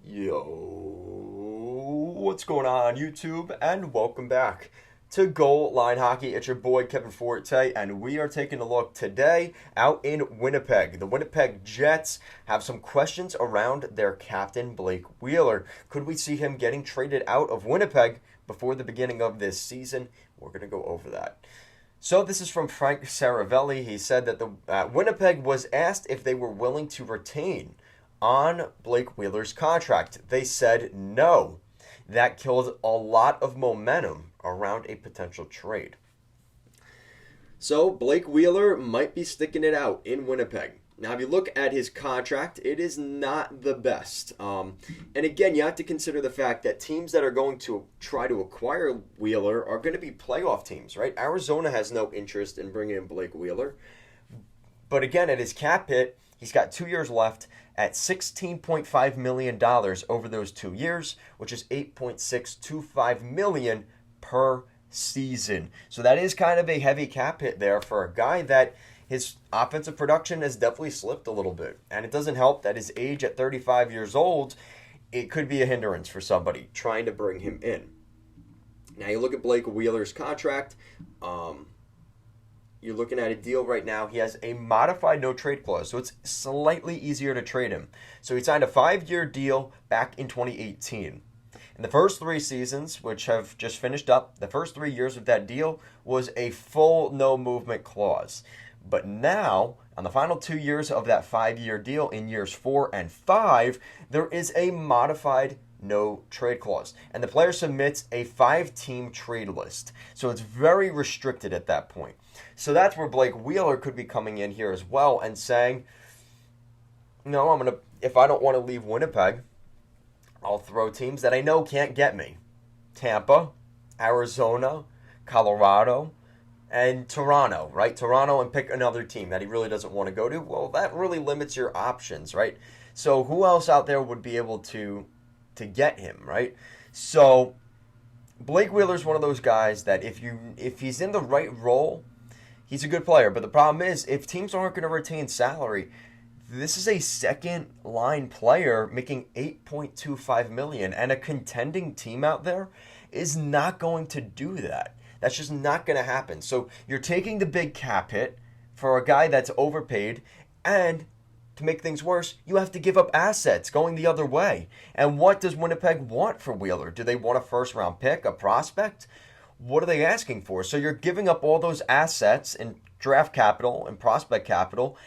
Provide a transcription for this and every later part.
Yo, what's going on YouTube? And welcome back to Goal Line Hockey. It's your boy Kevin Forte, and we are taking a look today out in Winnipeg. The Winnipeg Jets have some questions around their captain, Blake Wheeler. Could we see him getting traded out of Winnipeg before the beginning of this season? We're going to go over that. So this is from Frank Saravelli. He said that the Winnipeg was asked if they were willing to retain on Blake Wheeler's contract. They said no. That killed a lot of momentum around a potential trade. So Blake Wheeler might be sticking it out in Winnipeg. Now, if you look at his contract, it is not the best. And again, you have to consider the fact that teams that are going to try to acquire Wheeler are going to be playoff teams, right? Arizona has no interest in bringing in Blake Wheeler. But again, at his cap hit, he's got 2 years left at $16.5 million over those 2 years, which is $8.625 million per season. So that is kind of a heavy cap hit there for a guy that his offensive production has definitely slipped a little bit. And it doesn't help that his age at 35 years old, it could be a hindrance for somebody trying to bring him in. Now you look at Blake Wheeler's contract. You're looking at a deal right now. He has a modified no-trade clause, so it's slightly easier to trade him. So he signed a 5-year deal back in 2018. In the first 3 seasons, which have just finished up, the first 3 years of that deal was a full no-movement clause. But now, on the final 2 years of that 5-year deal, in years 4 and 5, there is a modified no-trade clause. And the player submits a 5-team trade list. So it's very restricted at that point. So that's where Blake Wheeler could be coming in here as well and saying, no, if I don't want to leave Winnipeg, I'll throw teams that I know can't get me. Tampa, Arizona, Colorado, and Toronto, right? Toronto, and pick another team that he really doesn't want to go to. Well, that really limits your options, right? So who else out there would be able to get him, right? So Blake Wheeler's one of those guys that if he's in the right role, he's a good player. But the problem is, if teams aren't going to retain salary, this is a second-line player making $8.25 million, and a contending team out there is not going to do that. That's just not going to happen. So you're taking the big cap hit for a guy that's overpaid, and to make things worse, you have to give up assets going the other way. And what does Winnipeg want for Wheeler? Do they want a first-round pick, a prospect? What are they asking for? So you're giving up all those assets and draft capital and prospect capital.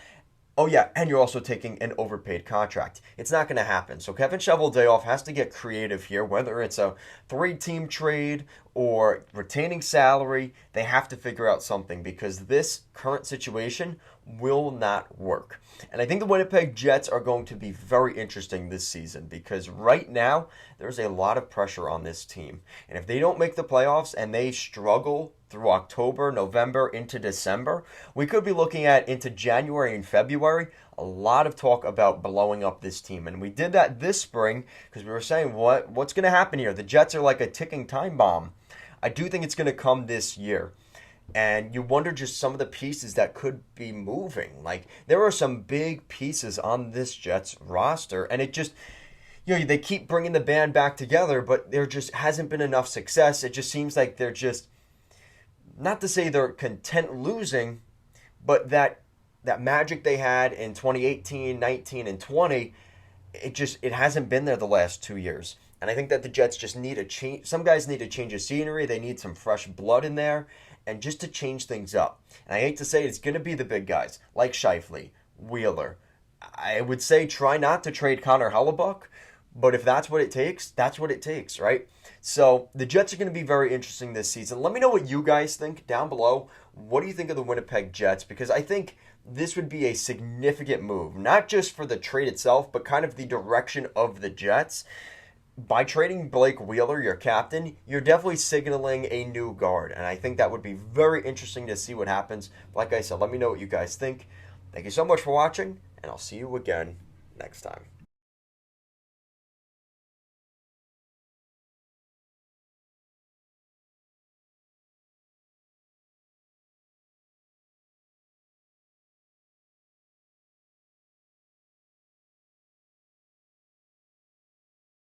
Oh, yeah, and you're also taking an overpaid contract. It's not going to happen. So Kevin Cheveldayoff has to get creative here, whether it's a 3-team trade or retaining salary. They have to figure out something because this current situation will not work. And I think the Winnipeg Jets are going to be very interesting this season because right now there's a lot of pressure on this team. And if they don't make the playoffs and they struggle through October, November, into December, we could be looking at into January and February a lot of talk about blowing up this team. And we did that this spring because we were saying, what's going to happen here? The Jets are like a ticking time bomb. I do think it's going to come this year. And you wonder just some of the pieces that could be moving. Like, there are some big pieces on this Jets roster, and it just, they keep bringing the band back together, but there just hasn't been enough success. It just seems like they're just, not to say they're content losing, but that magic they had in 2018, 19, and 20, it hasn't been there the last 2 years. And I think that the Jets just need a change. Some guys need a change of scenery. They need some fresh blood in there, and just to change things up. And I hate to say it's going to be the big guys like Scheifele, Wheeler. I would say try not to trade Connor Hellebuck, but if that's what it takes, that's what it takes, right? So the Jets are going to be very interesting this season. Let me know what you guys think down below. What do you think of the Winnipeg Jets? Because I think this would be a significant move, not just for the trade itself, but kind of the direction of the Jets. By trading Blake Wheeler, your captain, you're definitely signaling a new guard. And I think that would be very interesting to see what happens. Like I said, let me know what you guys think. Thank you so much for watching, and I'll see you again next time.